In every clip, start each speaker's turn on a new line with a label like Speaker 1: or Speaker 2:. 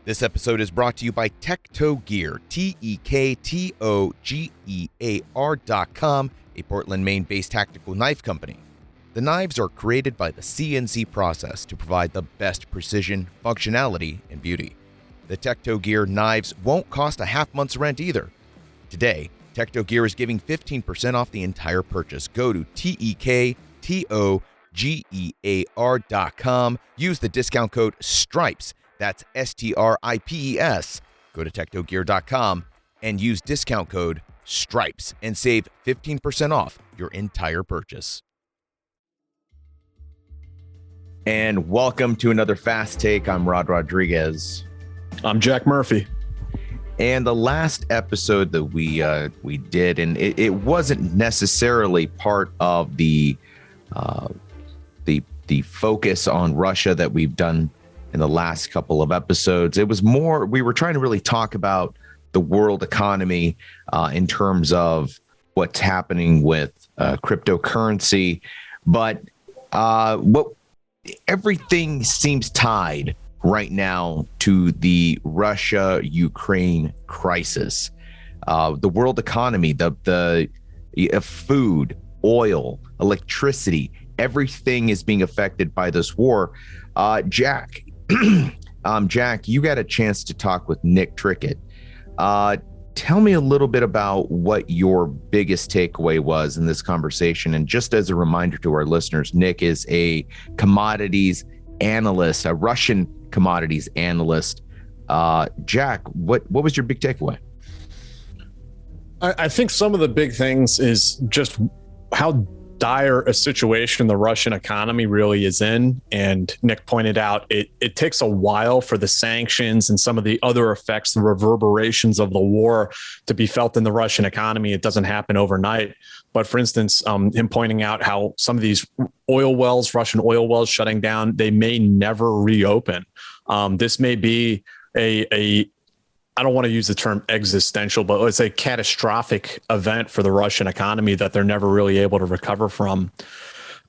Speaker 1: This episode is brought to you by Tekto Gear, TEKTOGEAR.com, a Portland, Maine-based tactical knife company. The knives are created by the CNC process to provide the best precision, functionality, and beauty. The Tekto Gear knives won't cost a half month's rent either. Today, Tekto Gear is giving 15% off the entire purchase. Go to TEKTOGEAR.com. Use the discount code STRIPES. That's STRIPES. Go to tektogear.com and use discount code STRIPES and save 15% off your entire purchase. And welcome to another Fast Take. I'm Rod Rodriguez.
Speaker 2: I'm Jack Murphy.
Speaker 1: And the last episode that we did, and it wasn't necessarily part of the focus on Russia that we've done in the last couple of episodes. It was more, we were trying to really talk about the world economy in terms of what's happening with cryptocurrency, but everything seems tied right now to the Russia-Ukraine crisis. The world economy, the food, oil, electricity, everything is being affected by this war. Jack, Jack, you got a chance to talk with Nick Trickett. Tell me a little bit about what your biggest takeaway was in this conversation. And just as a reminder to our listeners, Nick is a commodities analyst, a Russian commodities analyst. Jack, what was your big takeaway?
Speaker 2: I think some of the big things is just how dire a situation the Russian economy really is in. And Nick pointed out it takes a while for the sanctions and some of the other effects, the reverberations of the war to be felt in the Russian economy. It doesn't happen overnight. But for instance, him pointing out how some of these oil wells, Russian oil wells shutting down, they may never reopen. This may be I don't want to use the term existential, but it's a catastrophic event for the Russian economy that they're never really able to recover from.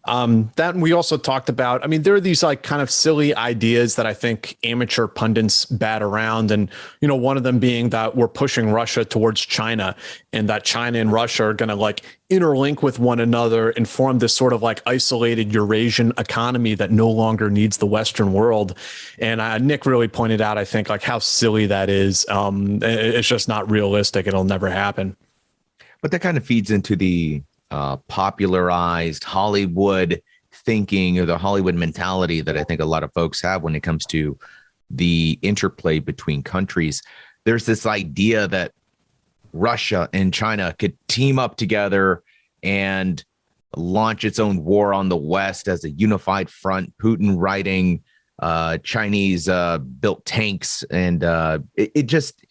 Speaker 2: That we also talked about, I mean, there are these like kind of silly ideas that I think amateur pundits bat around. And, you know, one of them being that we're pushing Russia towards China and that China and Russia are going to like interlink with one another and form this sort of like isolated Eurasian economy that no longer needs the Western world. And Nick really pointed out, I think, like how silly that is. It's just not realistic. It'll never happen.
Speaker 1: But that kind of feeds into the popularized Hollywood thinking or the Hollywood mentality that I think a lot of folks have when it comes to the interplay between countries. There's this idea that Russia and China could team up together and launch its own war on the West as a unified front, Putin riding Chinese built tanks. And it just,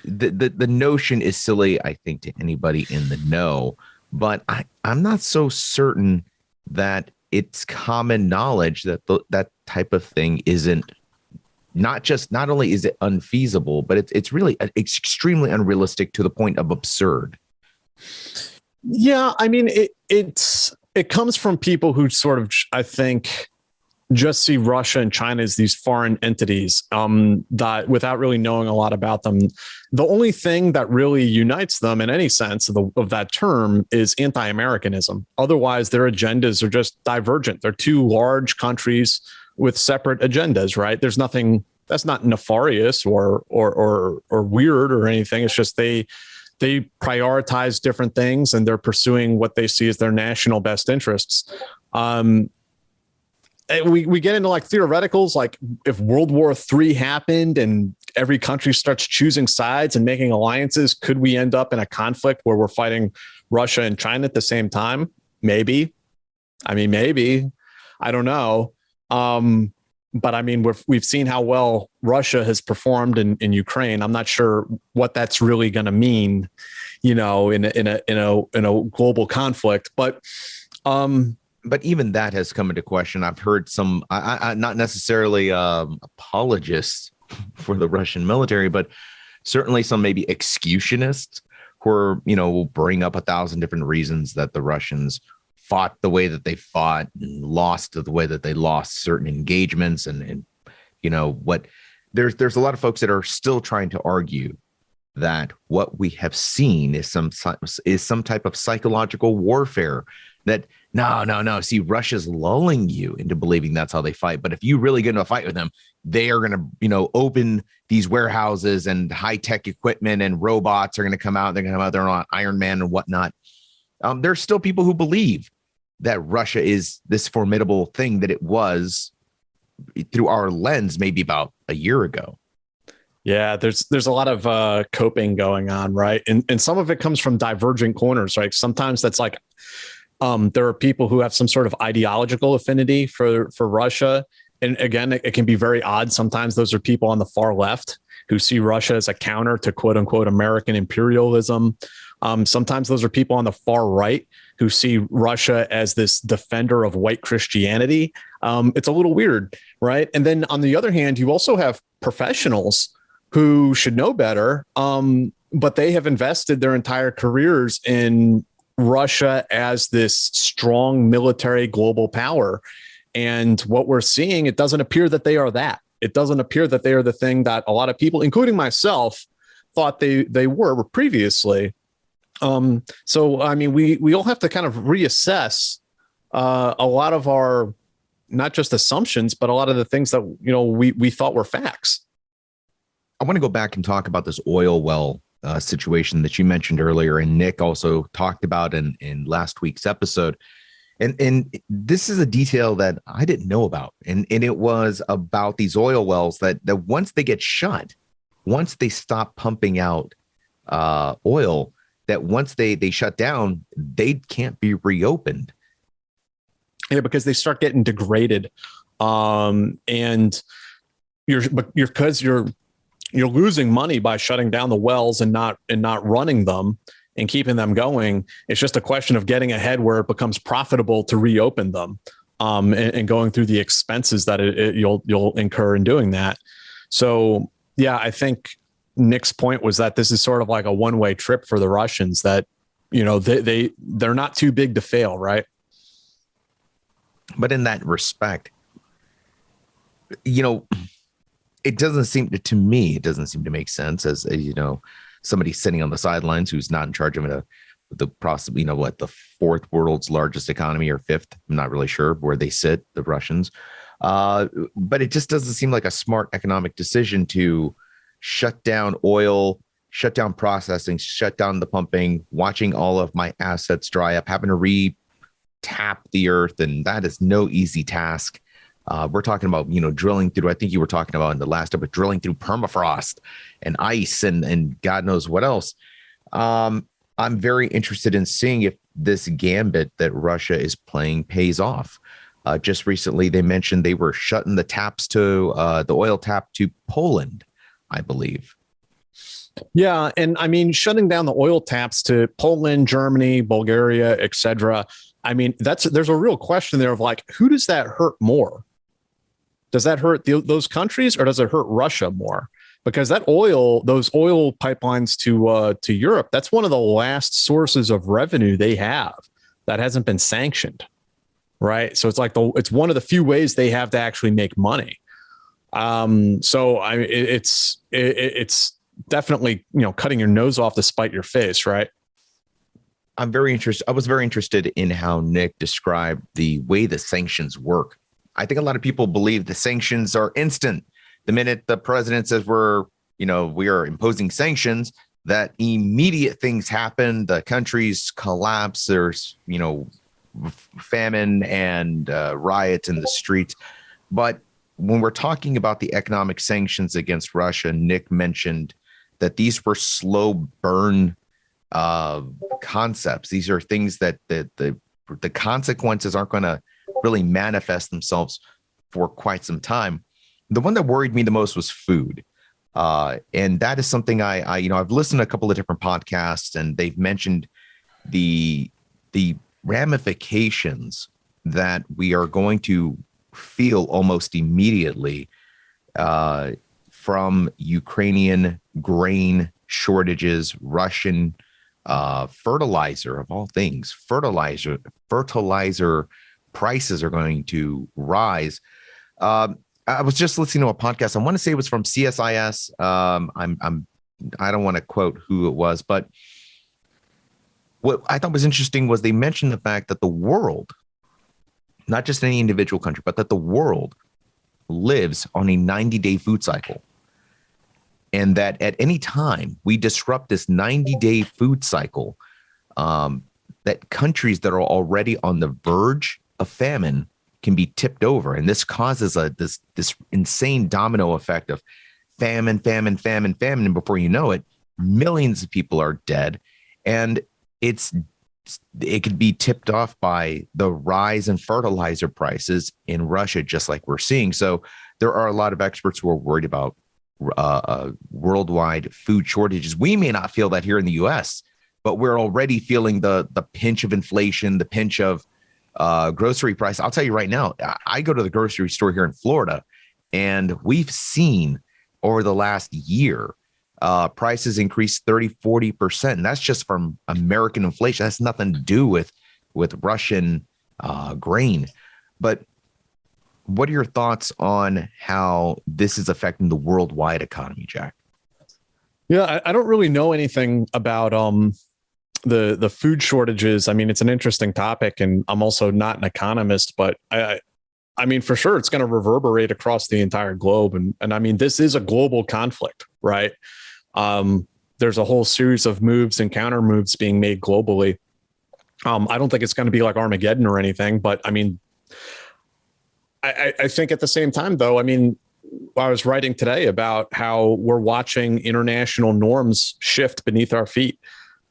Speaker 1: the notion is silly, I think, to anybody in the know. But I'm not so certain that it's common knowledge that that type of thing isn't not only is it unfeasible, but it's really extremely unrealistic to the point of absurd.
Speaker 2: Yeah, I mean, it comes from people who sort of, I think, just see Russia and China as these foreign entities that without really knowing a lot about them. The only thing that really unites them in any sense of that term is anti-Americanism. Otherwise, their agendas are just divergent. They're two large countries with separate agendas, right? There's nothing that's not nefarious or weird or anything. It's just they prioritize different things and they're pursuing what they see as their national best interests. We get into like theoreticals, like if World War III happened and every country starts choosing sides and making alliances, could we end up in a conflict where we're fighting Russia and China at the same time? Maybe. I mean, maybe. I don't know. But I mean, we've seen how well Russia has performed in Ukraine. I'm not sure what that's really going to mean, you know, in a global conflict. But
Speaker 1: even that has come into question. I've heard some, I not necessarily apologists for the Russian military, but certainly some maybe excursionists who are, you know, will bring up 1,000 different reasons that the Russians fought the way that they fought and lost the way that they lost certain engagements and you know, what there's a lot of folks that are still trying to argue that what we have seen is some type of psychological warfare. That no. See, Russia's lulling you into believing that's how they fight. But if you really get into a fight with them, they are going to, open these warehouses and high tech equipment, and robots are going to come out. They're going to come out there on Iron Man and whatnot. There's still people who believe that Russia is this formidable thing that it was through our lens, maybe about a year ago.
Speaker 2: Yeah, there's a lot of coping going on, right? And some of it comes from divergent corners, right? Sometimes that's like there are people who have some sort of ideological affinity for Russia. And again, it can be very odd. Sometimes those are people on the far left who see Russia as a counter to quote unquote American imperialism. Sometimes those are people on the far right who see Russia as this defender of white Christianity. It's a little weird, right? And then on the other hand, you also have professionals who should know better, but they have invested their entire careers in Russia as this strong military global power. And what we're seeing, it doesn't appear that they are that. It doesn't appear that they are the thing that a lot of people, including myself, thought they were previously. So, I mean, we all have to kind of reassess a lot of our, not just assumptions, but a lot of the things that, we thought were facts.
Speaker 1: I want to go back and talk about this oil well situation that you mentioned earlier, and Nick also talked about in last week's episode. And this is a detail that I didn't know about. And it was about these oil wells that once they get shut, once they stop pumping out oil, that once they shut down, they can't be reopened.
Speaker 2: Yeah, because they start getting degraded. And you're losing money by shutting down the wells and not running them and keeping them going. It's just a question of getting ahead where it becomes profitable to reopen them, and going through the expenses that you'll incur in doing that. So yeah, I think Nick's point was that this is sort of like a one-way trip for the Russians, that they're not too big to fail, right?
Speaker 1: But in that respect, it doesn't seem to me, it doesn't seem to make sense as somebody sitting on the sidelines who's not in charge of the possibly, the fourth world's largest economy, or fifth. I'm not really sure where they sit, the Russians. But it just doesn't seem like a smart economic decision to shut down oil, shut down processing, shut down the pumping, watching all of my assets dry up, having to re-tap the earth. And that is no easy task. We're talking about, drilling through, I think you were talking about in the last episode, drilling through permafrost and ice and God knows what else. I'm very interested in seeing if this gambit that Russia is playing pays off. Just recently, they mentioned they were shutting the taps to the oil tap to Poland, I believe.
Speaker 2: Yeah. And I mean, shutting down the oil taps to Poland, Germany, Bulgaria, etc. I mean, there's a real question there of like, who does that hurt more? Does that hurt those countries, or does it hurt Russia more? Because those oil pipelines to Europe, that's one of the last sources of revenue they have that hasn't been sanctioned, right? So it's like it's one of the few ways they have to actually make money. So it's definitely cutting your nose off to spite your face, right?
Speaker 1: I was very interested in how Nick described the way the sanctions work. I think a lot of people believe the sanctions are instant. The minute the president says we are imposing sanctions, that immediate things happen. The countries collapse. There's, famine and riots in the streets. But when we're talking about the economic sanctions against Russia, Nick mentioned that these were slow burn concepts. These are things that the consequences aren't going to really manifest themselves for quite some time. The one that worried me the most was food. And that is something I've listened to a couple of different podcasts, and they've mentioned the ramifications that we are going to feel almost immediately from Ukrainian grain shortages, Russian fertilizer, of all things, fertilizer prices are going to rise. I was just listening to a podcast. I want to say it was from CSIS. I don't want to quote who it was, but what I thought was interesting was they mentioned the fact that the world, not just any individual country, but that the world lives on a 90-day food cycle. And that at any time we disrupt this 90-day food cycle, that countries that are already on the verge of famine can be tipped over. And this causes this insane domino effect of famine. And before you know it, millions of people are dead. And it could be tipped off by the rise in fertilizer prices in Russia, just like we're seeing. So there are a lot of experts who are worried about worldwide food shortages. We may not feel that here in the U.S., but we're already feeling the pinch of inflation, the pinch of grocery price. I'll tell you right now, I go to the grocery store here in Florida, and we've seen over the last year prices increase 30-40%. And that's just from American inflation. That's nothing to do with Russian grain. But what are your thoughts on how this is affecting the worldwide economy, Jack?
Speaker 2: Yeah, I don't really know anything about the food shortages. I mean, it's an interesting topic, and I'm also not an economist, but I mean, for sure, it's going to reverberate across the entire globe. And I mean, this is a global conflict, right? There's a whole series of moves and counter moves being made globally. I don't think it's going to be like Armageddon or anything, but I mean, I think at the same time, though, I mean, I was writing today about how we're watching international norms shift beneath our feet.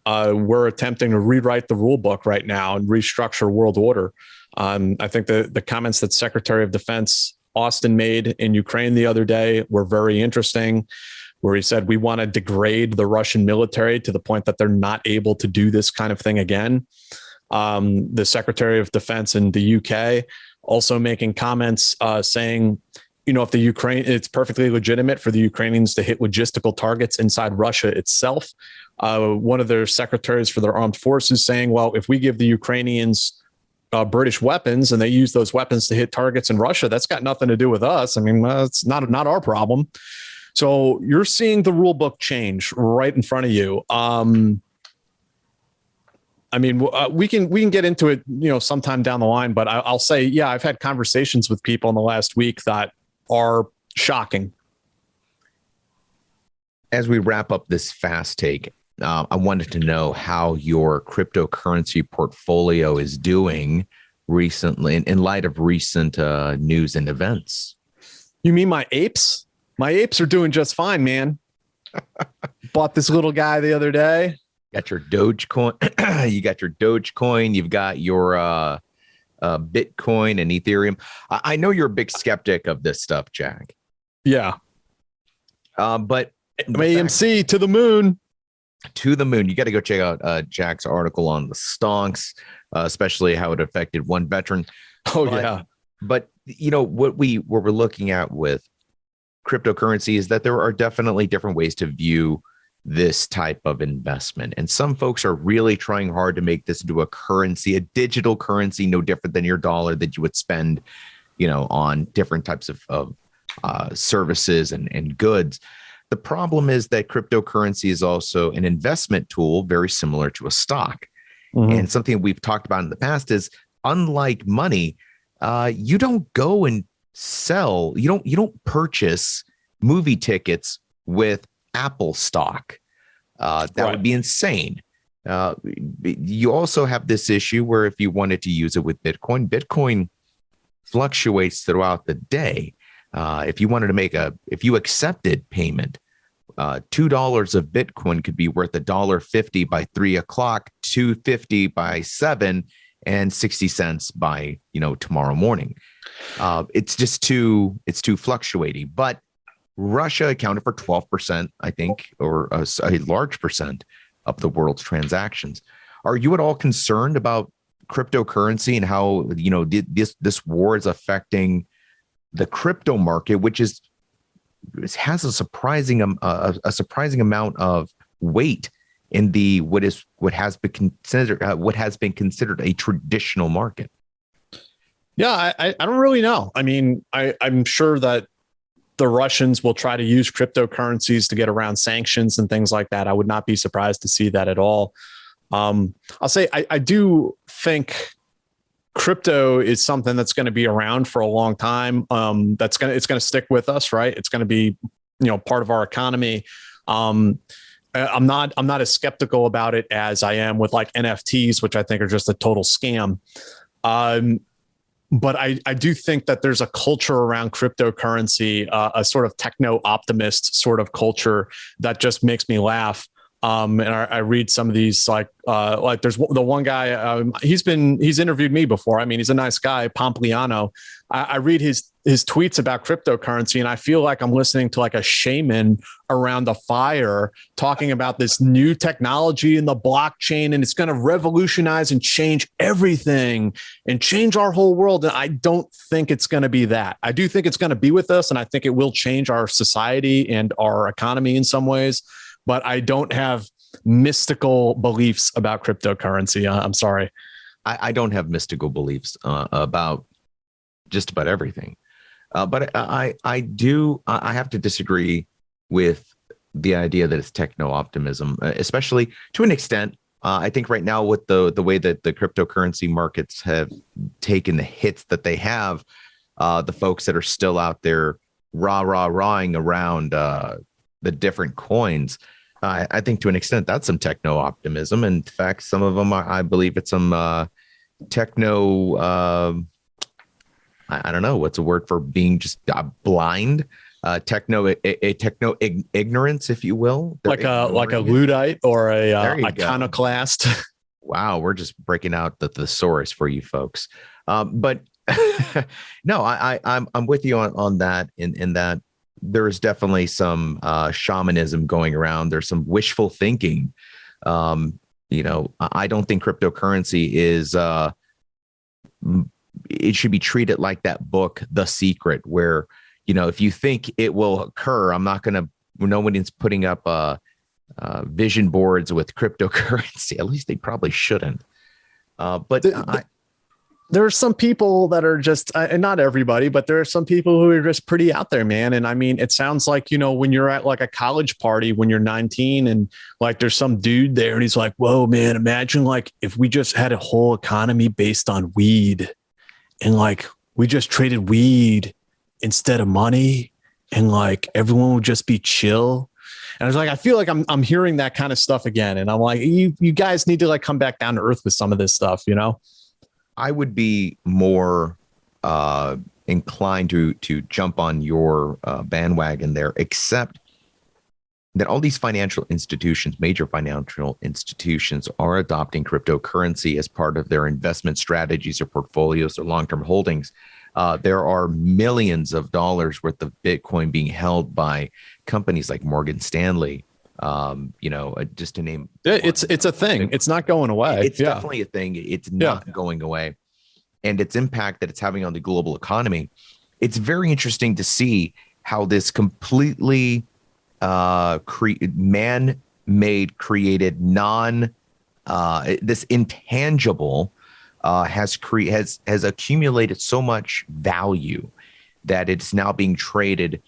Speaker 2: We're attempting to rewrite the rule book right now and restructure world order. I think the comments that Secretary of Defense Austin made in Ukraine the other day were very interesting, where he said, we want to degrade the Russian military to the point that they're not able to do this kind of thing again. The Secretary of Defense in the UK also making comments saying, you know, if it's perfectly legitimate for the Ukrainians to hit logistical targets inside Russia itself. One of their secretaries for their armed forces saying, well, if we give the Ukrainians British weapons and they use those weapons to hit targets in Russia, that's got nothing to do with us. I mean, it's not our problem. So you're seeing the rule book change right in front of you. I mean, we can get into it, you know, sometime down the line, but I'll say, yeah, I've had conversations with people in the last week that are shocking.
Speaker 1: As we wrap up this fast take, I wanted to know how your cryptocurrency portfolio is doing recently in light of recent news and events.
Speaker 2: You mean my apes? My apes are doing just fine, man. Bought this little guy the other day.
Speaker 1: Got your Dogecoin. You got your Dogecoin. You've got your Bitcoin and Ethereum. I know you're a big skeptic of this stuff, Jack.
Speaker 2: Yeah.
Speaker 1: But
Speaker 2: AMC to the moon.
Speaker 1: To the moon. You got to go check out Jack's article on the stonks, especially how it affected one veteran.
Speaker 2: Yeah.
Speaker 1: But you know what we're looking at with cryptocurrency is that there are definitely different ways to view this type of investment. And some folks are really trying hard to make this into a currency, a digital currency, no different than your dollar that you would spend, you know, on different types of services and goods. The problem is that cryptocurrency is also an investment tool, very similar to a stock. Mm-hmm. And something we've talked about in the past is, unlike money, you don't go and sell, you don't purchase movie tickets with Apple stock. That right. would be insane. You also have this issue where if you wanted to use it with Bitcoin fluctuates throughout the day. If you accepted payment, $2 of Bitcoin could be worth $1.50 by 3 o'clock, $2.50 by 7, and 60 cents by tomorrow morning. It's too fluctuating. But Russia accounted for 12%, I think, or a large percent of the world's transactions. Are you at all concerned about cryptocurrency and how this war is affecting the crypto market, which has a surprising amount of weight in the what has been considered a traditional market?
Speaker 2: Yeah, I don't really know. I mean, I'm sure that the Russians will try to use cryptocurrencies to get around sanctions and things like that. I would not be surprised to see that at all. I'll say I do think crypto is something that's going to be around for a long time. It's going to stick with us, right? It's going to be, part of our economy. I'm not as skeptical about it as I am with like NFTs, which I think are just a total scam. But I do think that there's a culture around cryptocurrency, a sort of techno optimist sort of culture that just makes me laugh. And I read some of these like there's the one guy, he's interviewed me before. I mean, he's a nice guy, Pompliano. I read his tweets about cryptocurrency, and I feel like I'm listening to like a shaman around the fire talking about this new technology in the blockchain, and it's going to revolutionize and change everything and change our whole world. And I don't think it's going to be that. I do think it's going to be with us, and I think it will change our society and our economy in some ways. But I don't have mystical beliefs about cryptocurrency. I'm sorry.
Speaker 1: I don't have mystical beliefs about just about everything. But I have to disagree with the idea that it's techno optimism, especially to an extent. I think right now with the way that the cryptocurrency markets have taken the hits that they have, the folks that are still out there rawing around the different coins, I think to an extent that's some techno optimism. In fact, some of them I believe it's some techno. I don't know what's a word for being just blind, techno ignorance, if you will.
Speaker 2: Like a Luddite or a iconoclast.
Speaker 1: Wow, we're just breaking out the thesaurus for you folks. But no, I'm with you on that. In that there's definitely some shamanism going around. There's some wishful thinking. I don't think cryptocurrency is. It should be treated like that book, The Secret, where, if you think it will occur, I'm not going to, nobody's putting up vision boards with cryptocurrency. At least they probably shouldn't.
Speaker 2: There are some people that are just, and not everybody, but there are some people who are just pretty out there, man. And I mean, it sounds like, when you're at like a college party when you're 19 and like there's some dude there and he's like, whoa, man, imagine like if we just had a whole economy based on weed. And like, we just traded weed instead of money and like everyone would just be chill. And I was like, I feel like I'm hearing that kind of stuff again. And I'm like, you guys need to like come back down to earth with some of this stuff,
Speaker 1: I would be more inclined to jump on your bandwagon there, except that all these financial institutions, major financial institutions, are adopting cryptocurrency as part of their investment strategies or portfolios or long-term holdings. There are millions of dollars worth of Bitcoin being held by companies like Morgan Stanley. Just to name.
Speaker 2: It's a thing. It's not going away.
Speaker 1: It's definitely a thing. It's not going away. And its impact that it's having on the global economy. It's very interesting to see how this completely man-made, created, this intangible has accumulated so much value that it's now being traded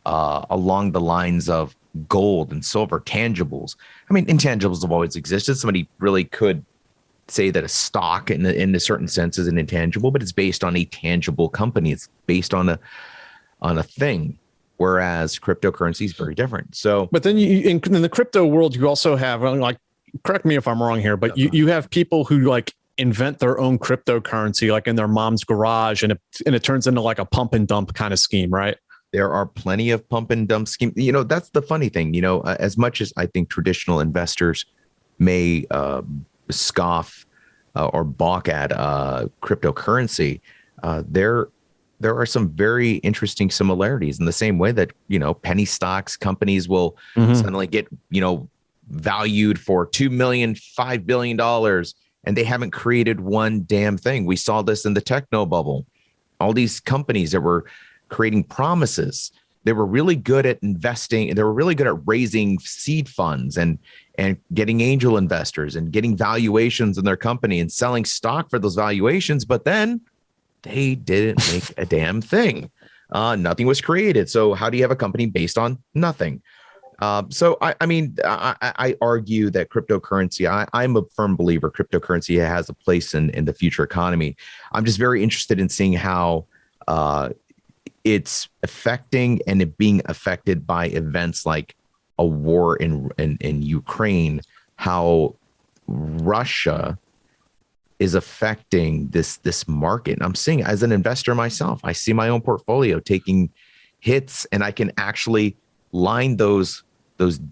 Speaker 1: along the lines of gold and silver, tangibles. I mean, intangibles have always existed. Somebody really could say that a stock in a certain sense is an intangible, but it's based on a tangible company. It's based on a thing. Whereas cryptocurrency is very different. So,
Speaker 2: but then in the crypto world, you also have, like, correct me if I'm wrong here, but you have people who like invent their own cryptocurrency, like in their mom's garage, and it turns into like a pump and dump kind of scheme, right?
Speaker 1: There are plenty of pump and dump schemes. That's the funny thing. As much as I think traditional investors may scoff or balk at cryptocurrency, there are some very interesting similarities in the same way that, penny stocks companies will suddenly get, valued for $2 million, $5 billion, and they haven't created one damn thing. We saw this in the techno bubble. All these companies that were creating promises, they were really good at investing. They were really good at raising seed funds and getting angel investors and getting valuations in their company and selling stock for those valuations. But then They didn't make a damn thing. Nothing was created. So how do you have a company based on nothing? I argue that cryptocurrency, I'm a firm believer cryptocurrency has a place in the future economy. I'm just very interested in seeing how it's affecting and it being affected by events like a war in Ukraine, how Russia is affecting this market. And I'm seeing as an investor myself, I see my own portfolio taking hits, and I can actually line those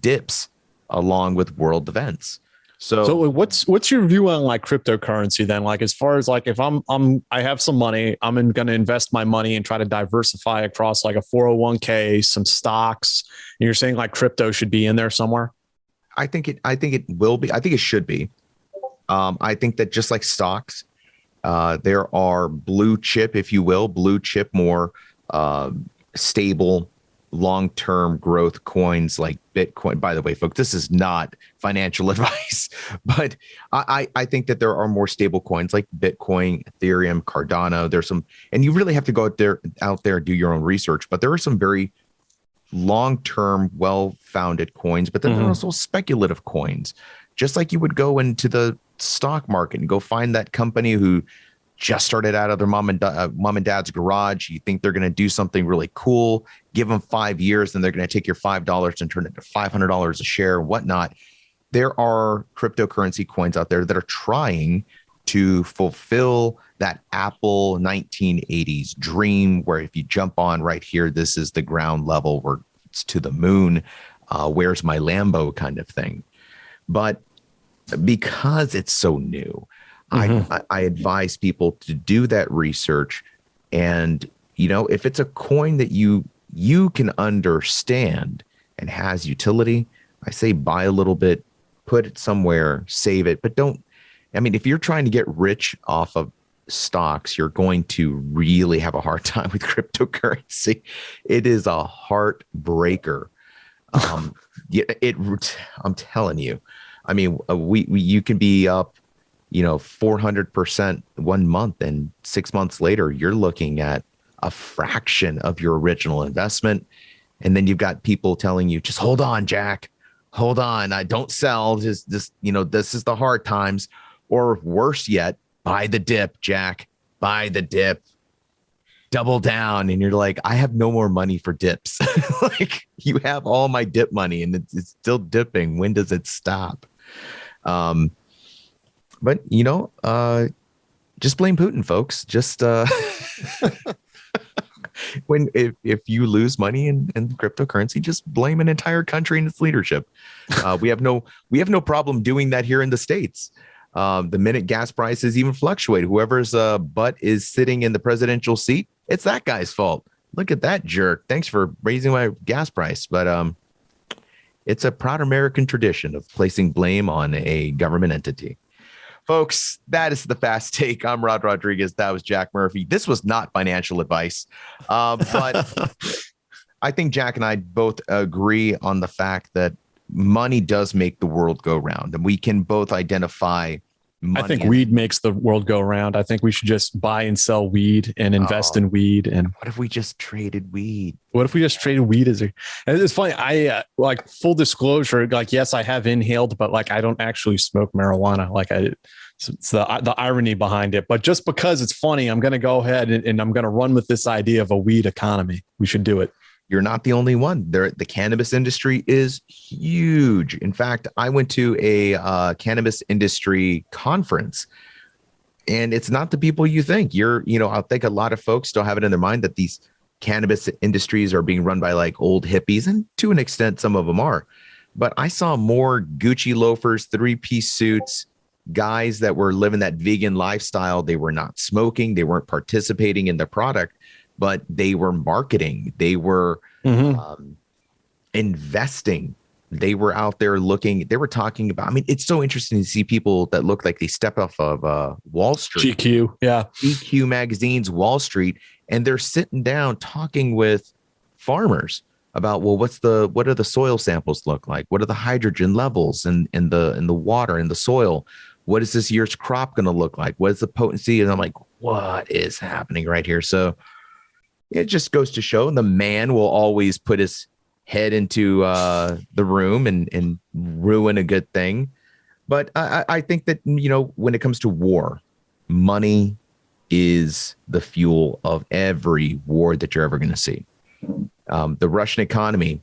Speaker 1: dips along with world events.
Speaker 2: So what's your view on like cryptocurrency then? Like as far as like if I have some money, I'm going to invest my money and try to diversify across like a 401k, some stocks. And you're saying like crypto should be in there somewhere?
Speaker 1: I think it will be. I think it should be. I think that just like stocks, there are blue chip, if you will, more stable long-term growth coins like Bitcoin. By the way, folks, this is not financial advice, but I think that there are more stable coins like Bitcoin, Ethereum, Cardano. There's some, and you really have to go out there, do your own research, but there are some very long-term, well-founded coins, but then there are also speculative coins. Just like you would go into the stock market and go find that company who just started out of their mom and dad's garage. You think they're going to do something really cool, give them 5 years, and they're going to take your $5 and turn it to $500 a share and whatnot. There are cryptocurrency coins out there that are trying to fulfill that Apple 1980s dream, where if you jump on right here, this is the ground level where it's to the moon. Where's my Lambo kind of thing. But because it's so new, I advise people to do that research. And, if it's a coin that you can understand and has utility, I say buy a little bit, put it somewhere, save it. But if you're trying to get rich off of stocks, you're going to really have a hard time with cryptocurrency. It is a heartbreaker. I'm telling you. You can be up, 400% 1 month, and 6 months later, you're looking at a fraction of your original investment. And then you've got people telling you, just hold on, Jack, hold on. I don't sell. Just this is the hard times. Or worse yet, buy the dip, Jack, buy the dip, double down. And you're like, I have no more money for dips. Like, you have all my dip money and it's still dipping. When does it stop? But just blame Putin, folks. Just if you lose money in cryptocurrency, just blame an entire country and its leadership. We have no problem doing that here in the States. The minute gas prices even fluctuate, whoever's butt is sitting in the presidential seat, it's that guy's fault. Look at that jerk. Thanks for raising my gas price. But it's a proud American tradition of placing blame on a government entity. Folks, that is the Fast Take. I'm Rod Rodriguez. That was Jack Murphy. This was not financial advice, but I think Jack and I both agree on the fact that money does make the world go round, and we can both identify money.
Speaker 2: I think weed makes the world go round. I think we should just buy and sell weed and invest in weed. And
Speaker 1: what if we just traded weed?
Speaker 2: What if we just traded weed and it's funny. I like, full disclosure, like, yes, I have inhaled, but like, I don't actually smoke marijuana. Like it's the irony behind it, but just because it's funny, I'm going to go ahead and I'm going to run with this idea of a weed economy. We should do it.
Speaker 1: You're not the only one. The cannabis industry is huge. In fact, I went to a cannabis industry conference, and it's not the people you think. I think a lot of folks still have it in their mind that these cannabis industries are being run by like old hippies, and to an extent, some of them are. But I saw more Gucci loafers, 3-piece suits, guys that were living that vegan lifestyle. They were not smoking. They weren't participating in the product, but they were marketing. They were investing. They were out there looking. They were talking about, it's so interesting to see people that look like they step off of Wall Street.
Speaker 2: GQ. Yeah.
Speaker 1: GQ magazines, Wall Street. And they're sitting down talking with farmers about, well, what do the soil samples look like? What are the hydrogen levels in the water, in the soil? What is this year's crop going to look like? What is the potency? And I'm like, what is happening right here? So it just goes to show the man will always put his head into the room and ruin a good thing. But I think that, when it comes to war, money is the fuel of every war that you're ever going to see. The Russian economy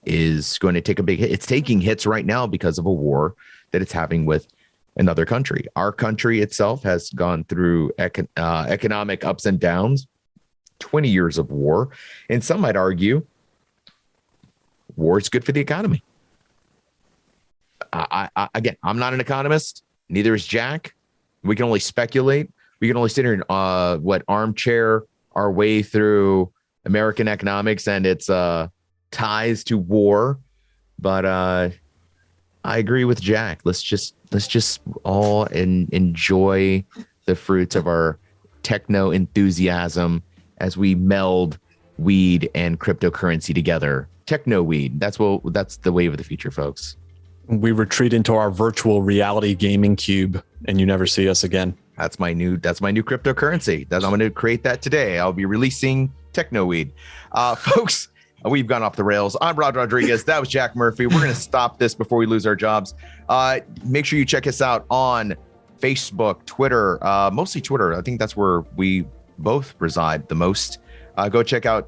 Speaker 1: is going to take a big hit. It's taking hits right now because of a war that it's having with another country. Our country itself has gone through economic ups and downs, 20 years of war. And some might argue war is good for the economy. Again, I'm not an economist. Neither is Jack. We can only speculate. We can only sit here and armchair our way through American economics and its ties to war. But I agree with Jack. Let's just all enjoy the fruits of our techno enthusiasm as we meld weed and cryptocurrency together. Techno weed. That's the wave of the future, folks.
Speaker 2: We retreat into our virtual reality gaming cube and you never see us again.
Speaker 1: That's my new cryptocurrency. I'm going to create that today. I'll be releasing techno weed. Folks, we've gone off the rails. I'm Rod Rodriguez. That was Jack Murphy. We're going to stop this before we lose our jobs. Make sure you check us out on Facebook, Twitter, mostly Twitter. I think that's where we both reside the most. Go check out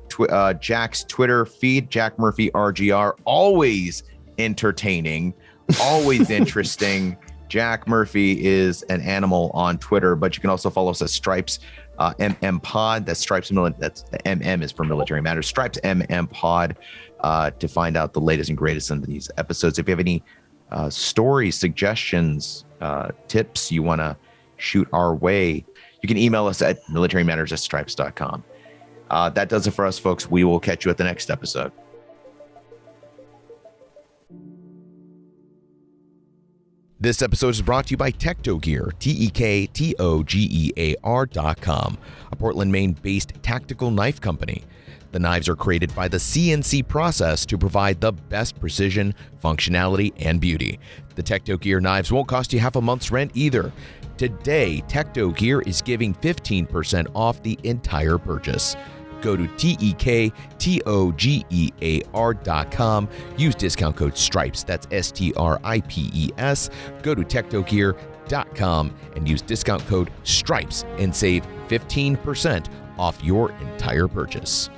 Speaker 1: Jack's Twitter feed, Jack Murphy RGR. Always entertaining, always interesting. Jack Murphy is an animal on Twitter, but you can also follow us at Stripes MM Pod. That's Stripes. That's the MM is for Military Matters. Stripes MM Pod to find out the latest and greatest in these episodes. If you have any stories, suggestions, tips you want to shoot our way, you can email us at militarymatters@stripes.com. That does it for us, folks. We will catch you at the next episode. This episode is brought to you by Tektogear, TEKTOGEAR.com, a Portland, Maine-based tactical knife company. The knives are created by the CNC process to provide the best precision, functionality, and beauty. The Tektogear knives won't cost you half a month's rent either. Today, Tektogear is giving 15% off the entire purchase. Go to TEKTOGEAR.com. Use discount code STRIPES. That's STRIPES. Go to Tektogear.com and use discount code STRIPES and save 15% off your entire purchase.